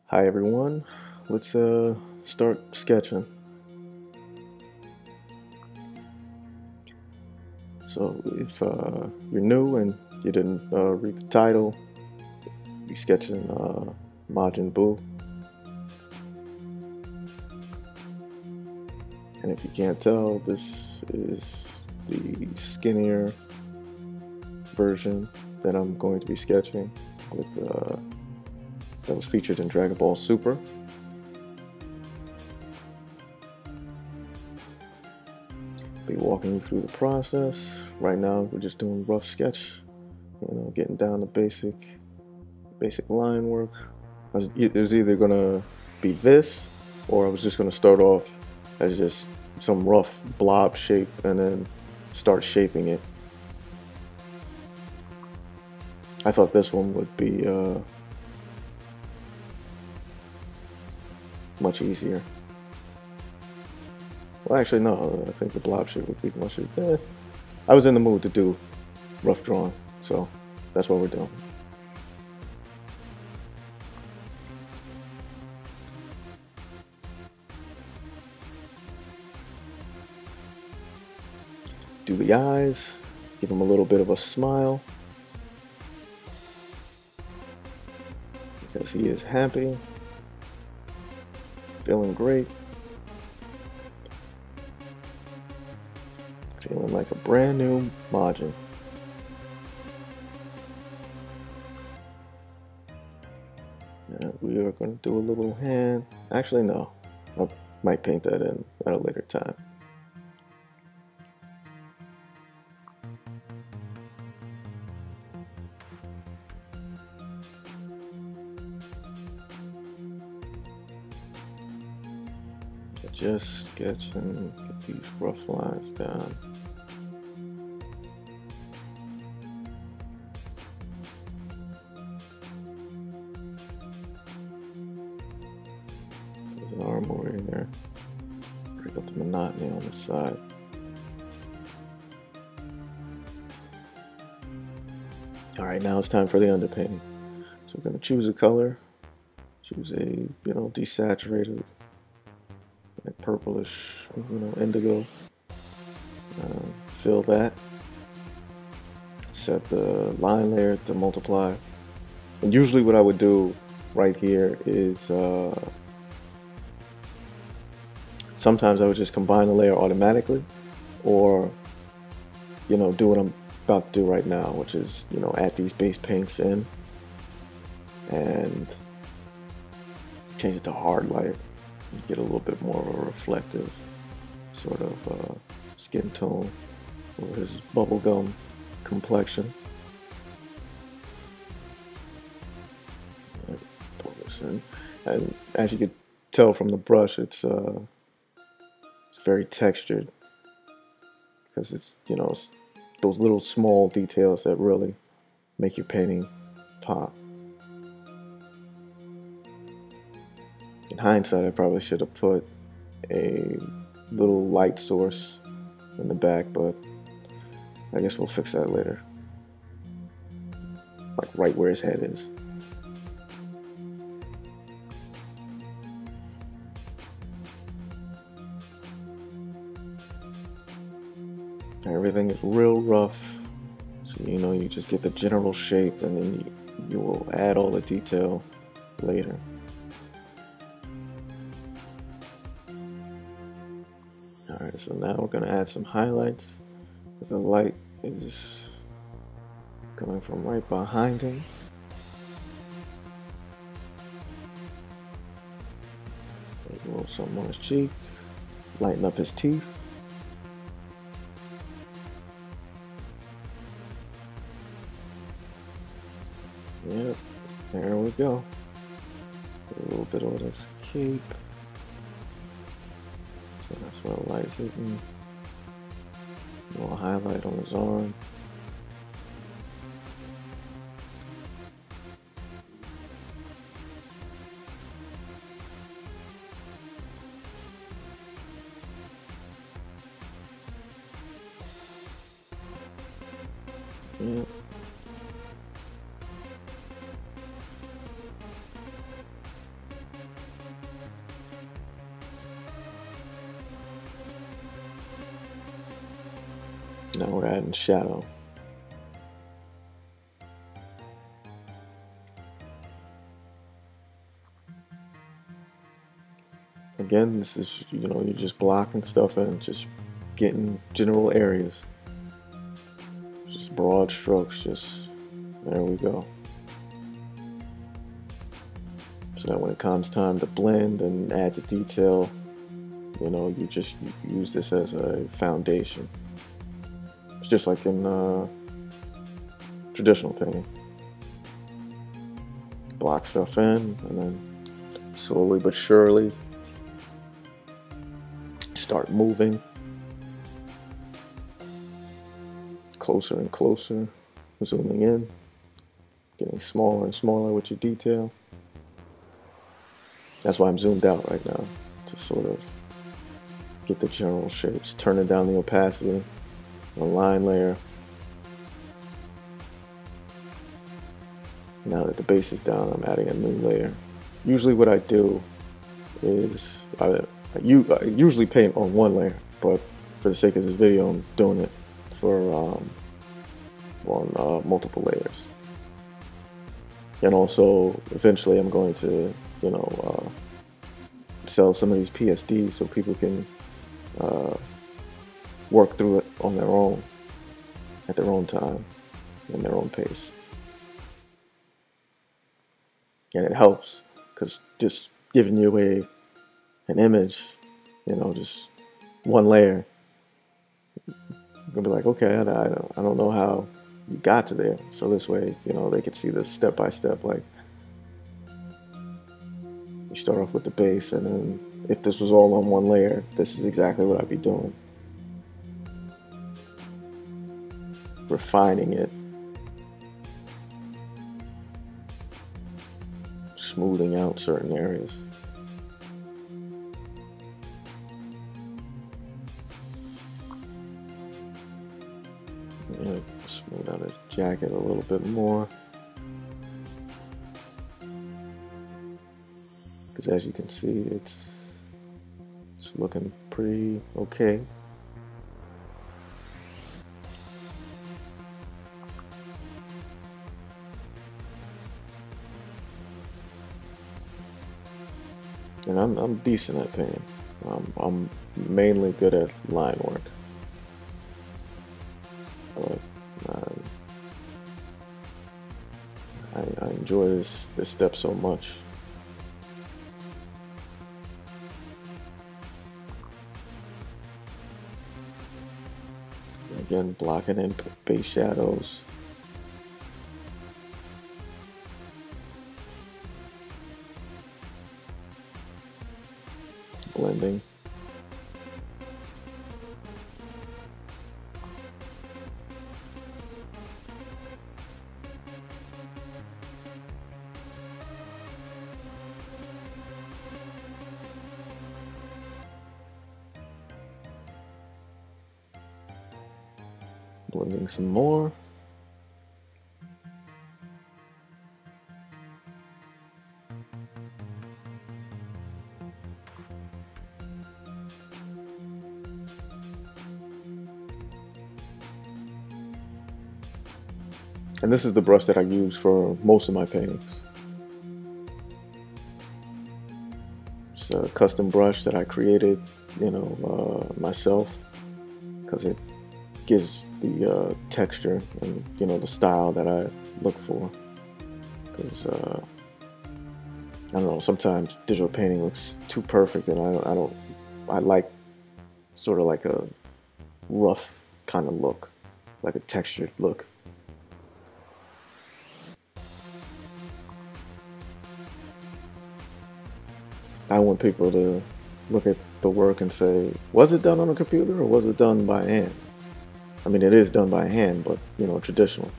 Hi everyone, let's start sketching. So if you're new and you didn't read the title, you're sketching Majin Buu. And if you can't tell, this is the skinnier version that I'm going to be sketching with that was featured in Dragon Ball Super. Be walking you through the process. Right now we're just doing rough sketch, getting down the basic line work. It was either gonna be this, or I was just gonna start off as just some rough blob shape and then start shaping it. I thought this one would be much easier. Well, actually, no. I think the blob shape would be much. I was in the mood to do rough drawing, so that's what we're doing. Do the eyes, give them a little bit of a smile, because he is happy, feeling great, feeling like a brand new Majin. And we are going to do a little hand. Actually, no. I might paint that in at a later time. Just sketch and get these rough lines down. There's an arm over there. Break up the monotony on the side. Alright, now it's time for the underpainting. So we're going to choose a color. Choose a, desaturated, like purplish, indigo. Fill that. Set the line layer to multiply. And usually what I would do right here is sometimes I would just combine the layer automatically, or do what I'm about to do right now, which is add these base paints in and change it to hard light. Get a little bit more of a reflective sort of skin tone for his bubblegum complexion. Pour this in, and as you can tell from the brush, it's very textured, because it's it's those little small details that really make your painting pop. In hindsight, I probably should have put a little light source in the back, but I guess we'll fix that later. Like right where his head is. Everything is real rough, so you just get the general shape, and then you will add all the detail later. Alright, so now we're going to add some highlights, because the light is coming from right behind him. A little something on his cheek, lighten up his teeth. Yep, there we go. A little bit on his cape. So that's where the light's hitting. A little highlight on his arm. Yep. Now we're adding shadow. Again, this is, you know, you're just blocking stuff in, just getting general areas. Just broad strokes, just, there we go. So that when it comes time to blend and add the detail, you know, you use this as a foundation. It's just like in traditional painting. Block stuff in, and then slowly but surely start moving closer and closer, zooming in, getting smaller and smaller with your detail. That's why I'm zoomed out right now, to sort of get the general shapes, turning down the opacity, the line layer. Now that the base is down, I'm adding a new layer. Usually what I do is I usually paint on one layer, but for the sake of this video, I'm doing it for on multiple layers. And also, eventually, I'm going to, you know, sell some of these PSDs so people can work through it on their own, at their own time, and their own pace. And it helps, because just giving you an image, you know, just one layer, you're gonna be like, okay, I don't know how you got to there. So this way, you know, they could see this step by step. Like, you start off with the base, and then if this was all on one layer, this is exactly what I'd be doing. Refining it, smoothing out certain areas. Yeah, smooth out his jacket a little bit more, because as you can see, it's looking pretty okay. And I'm decent at painting. I'm mainly good at line work. But I enjoy this step so much. Again, blocking in base shadows. Blending. Blending some more. And this is the brush that I use for most of my paintings. It's a custom brush that I created, you know, myself, because it gives the texture and, you know, the style that I look for. Because I don't know, sometimes digital painting looks too perfect, and I like sort of like a rough kind of look, like a textured look. I want people to look at the work and say, was it done on a computer or was it done by hand? I mean, it is done by hand, but, you know, traditional.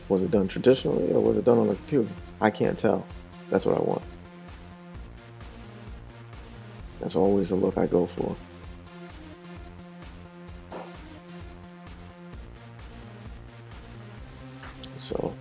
Was it done traditionally or was it done on a computer? I can't tell. That's what I want. That's always the look I go for. So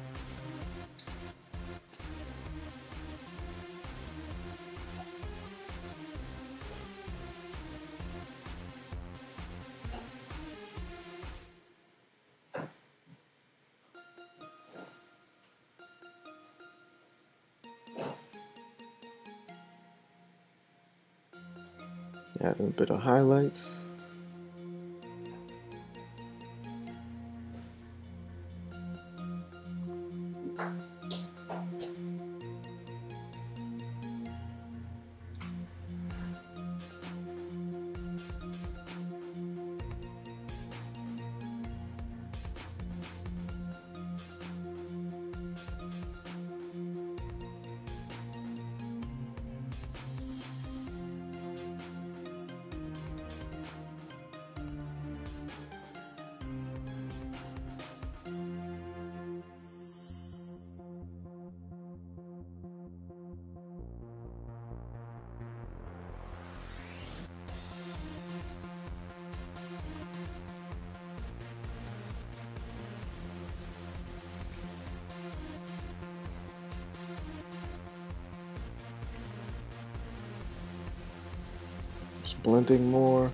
Adding a bit of highlights. Just blending more.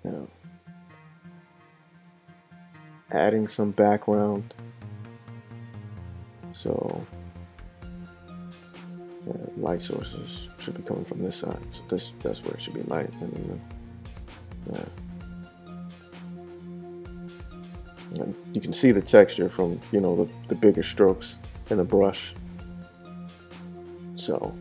Now, adding some background. So, light sources should be coming from this side. So that's where it should be light, and then and you can see the texture from the bigger strokes in the brush. So.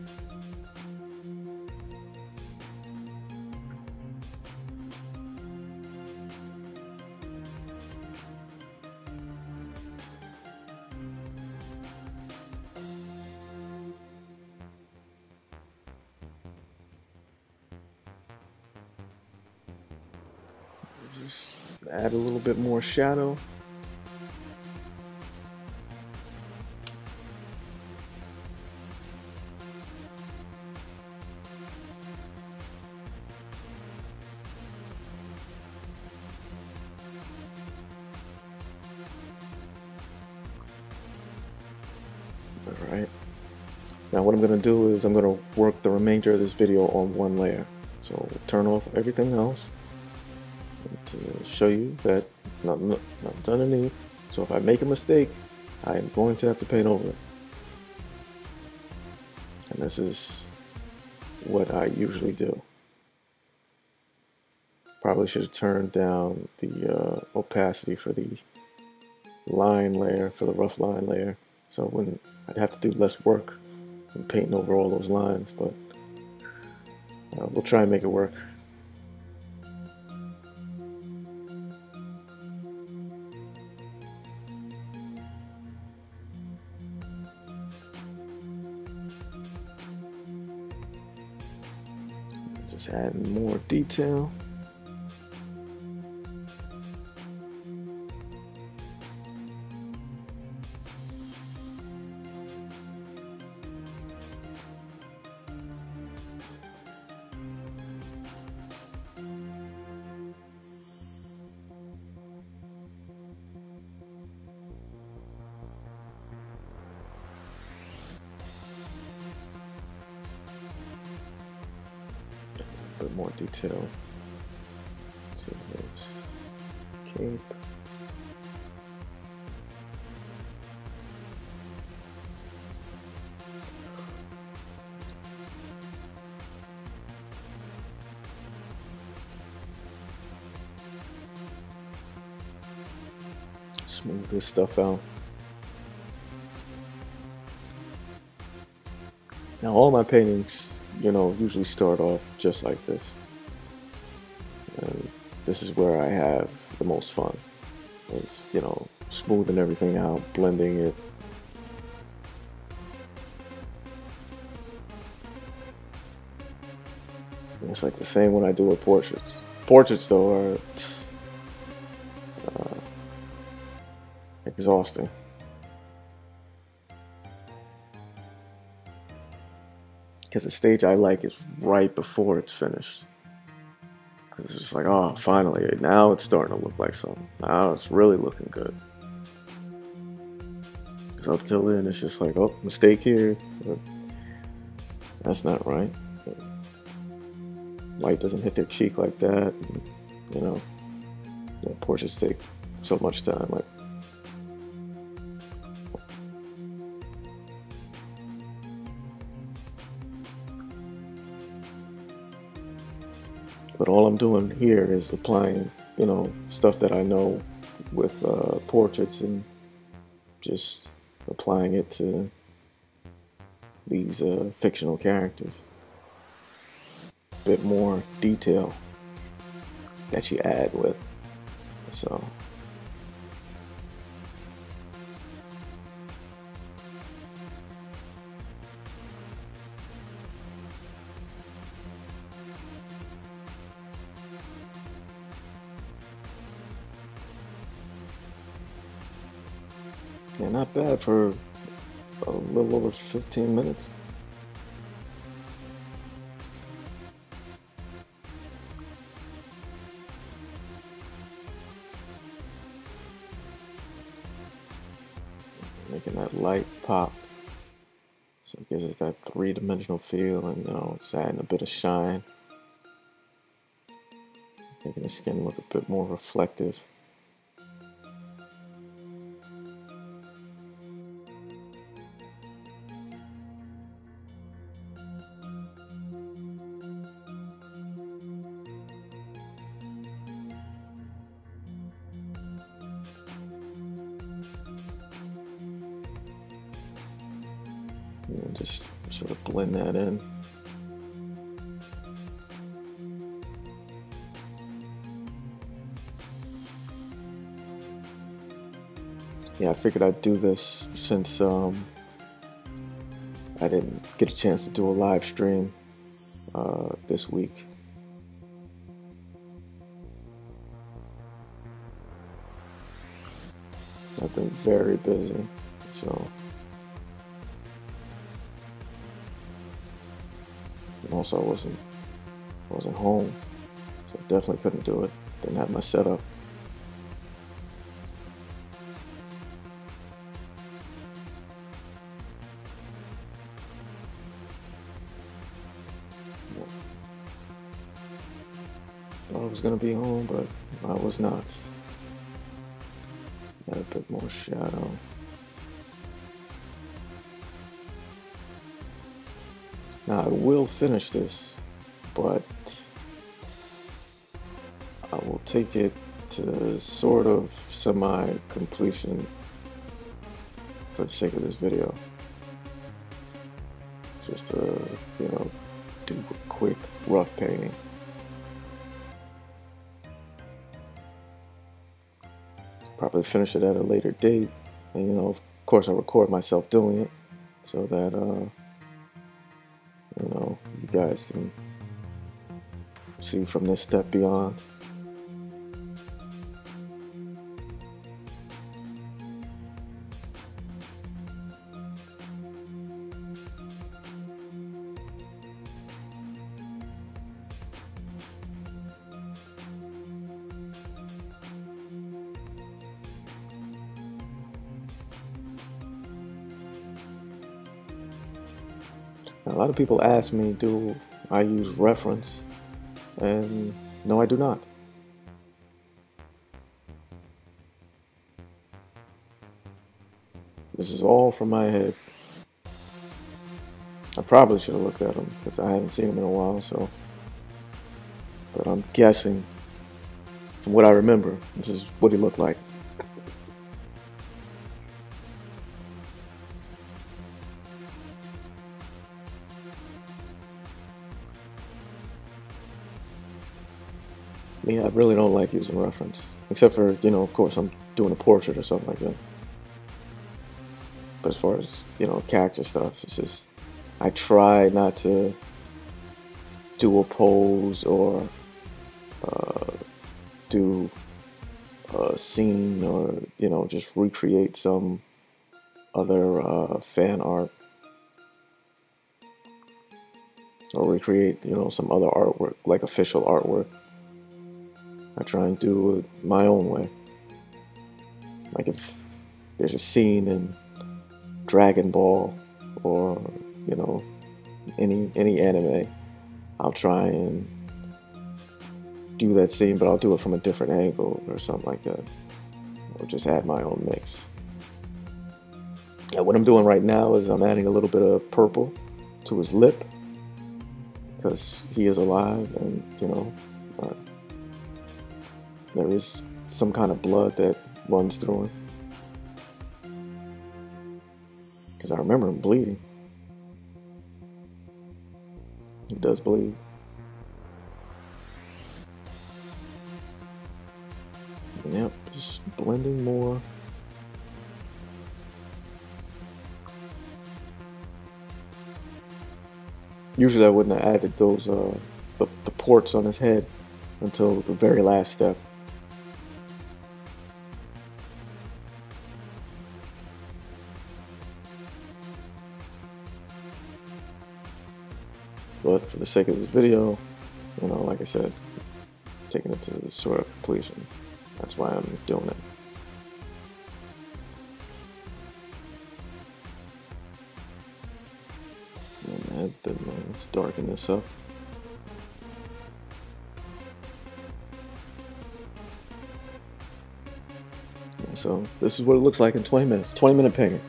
Just add a little bit more shadow. All right. Now what I'm going to do is I'm going to work the remainder of this video on one layer. So we'll turn off everything else to show you that nothing's underneath. So if I make a mistake, I am going to have to paint over it. And this is what I usually do. Probably should have turned down the opacity for the line layer, for the rough line layer. So when I'd have to do less work in painting over all those lines, but we'll try and make it work. Just adding more detail. A bit more detail to his cape. Smooth this stuff out. Now all my paintings, usually start off just like this. And this is where I have the most fun. It's, smoothing everything out, blending it. It's like the same when I do with portraits. Portraits, though, are exhausting. Because the stage I like is right before it's finished. Because it's just like, oh, finally, now it's starting to look like something. Now it's really looking good. Because up till then, it's just like, oh, mistake here. That's not right. Light doesn't hit their cheek like that. And, you know, portraits take so much time. Like, but all I'm doing here is applying, you know, stuff that I know with portraits and just applying it to these fictional characters. A bit more detail that you add with. So. Yeah, not bad for a little over 15 minutes. Making that light pop. So it gives us that three-dimensional feel, and, you know, it's adding a bit of shine. Making the skin look a bit more reflective. And just sort of blend that in. Yeah, I figured I'd do this since I didn't get a chance to do a live stream this week. I've been very busy, so. And also, I wasn't home, so definitely couldn't do it. Didn't have my setup. Thought I was gonna be home, but I was not. Got a bit more shadow. Now I will finish this, but I will take it to sort of semi-completion for the sake of this video. Just to, you know, do a quick rough painting. Probably finish it at a later date, and, you know, of course I record myself doing it so that you know, you guys can see from this step beyond. Now, a lot of people ask me, do I use reference? And no, I do not. This is all from my head. I probably should have looked at them because I haven't seen them in a while, so. But I'm guessing, from what I remember, this is what he looked like. Me, I really don't like using reference, except for, you know, of course, I'm doing a portrait or something like that. But as far as, you know, character stuff, it's just, I try not to do a pose or do a scene, or just recreate some other fan art, or recreate some other artwork, like official artwork. I try and do it my own way. Like if there's a scene in Dragon Ball or any anime, I'll try and do that scene, but I'll do it from a different angle or something like that, or just add my own mix. And what I'm doing right now is I'm adding a little bit of purple to his lip because he is alive, and there is some kind of blood that runs through him, because I remember him bleeding. He does bleed. Yep, just blending more. Usually I wouldn't have added those the ports on his head until the very last step. But for the sake of this video, like I said, taking it to sort of completion. That's why I'm doing it. And let's darken this up. Yeah, so this is what it looks like in 20 minutes. 20-minute painting.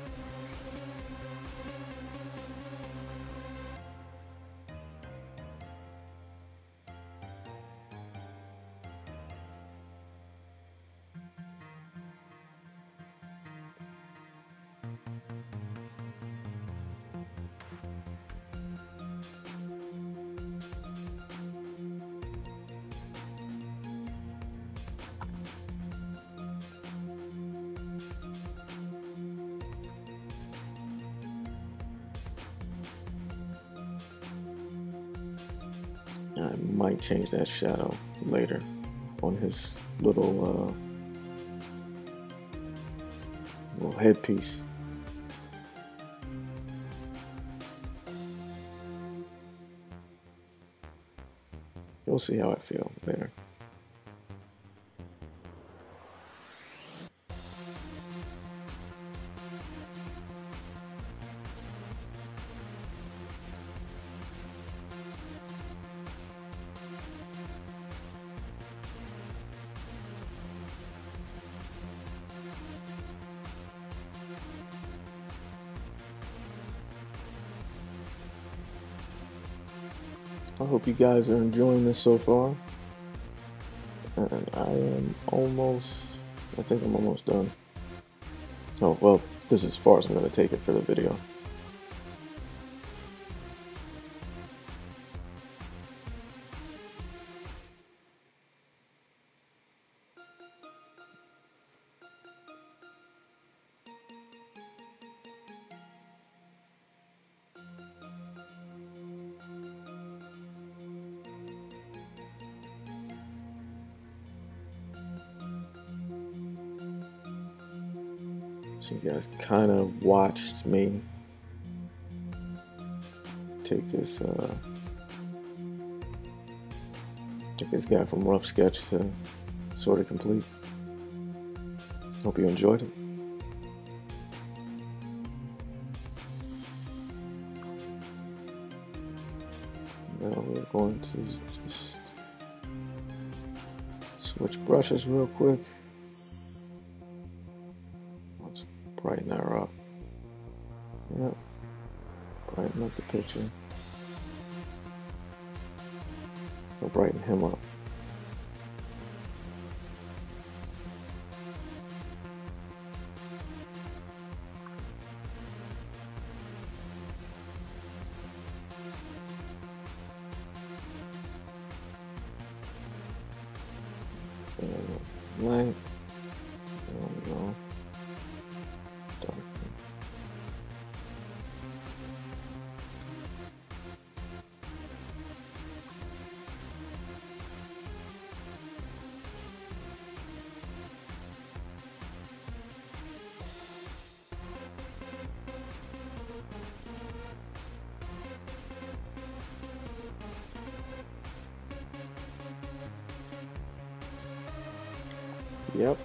I might change that shadow later on his little headpiece. You'll see how I feel later. I hope you guys are enjoying this so far. And I think I'm almost done. Oh, well, this is as far as I'm going to take it for the video. So you guys kind of watched me take this guy from rough sketch to sort of complete. Hope you enjoyed it. Now we're going to just switch brushes real quick. Let's brighten her up. Yep. Brighten up the picture. Or brighten him up. Light. There we go. Dark. Yep.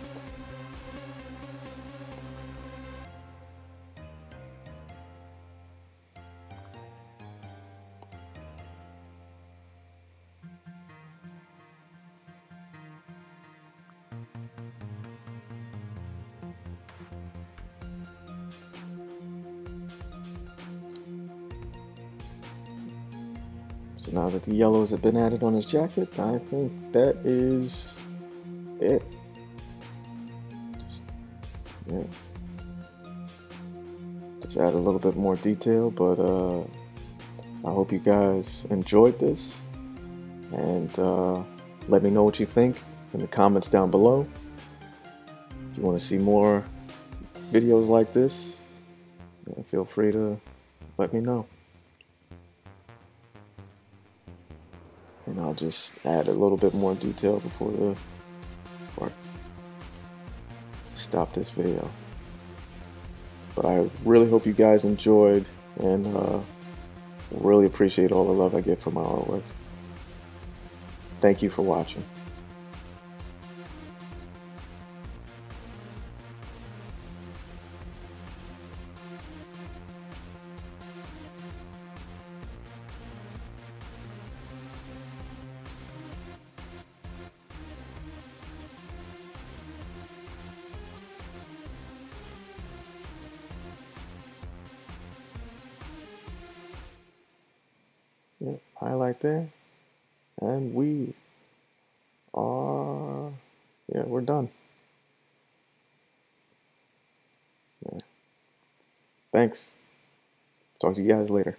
So now that the yellows have been added on his jacket, I think that is it. Yeah. Just add a little bit more detail, but I hope you guys enjoyed this, and let me know what you think in the comments down below. If you want to see more videos like this, feel free to let me know. And I'll just add a little bit more detail before I stop this video. But I really hope you guys enjoyed, and really appreciate all the love I get for my artwork. Thank you for watching. Yep, highlight there. And we are, yeah, we're done. Yeah. Thanks. Talk to you guys later.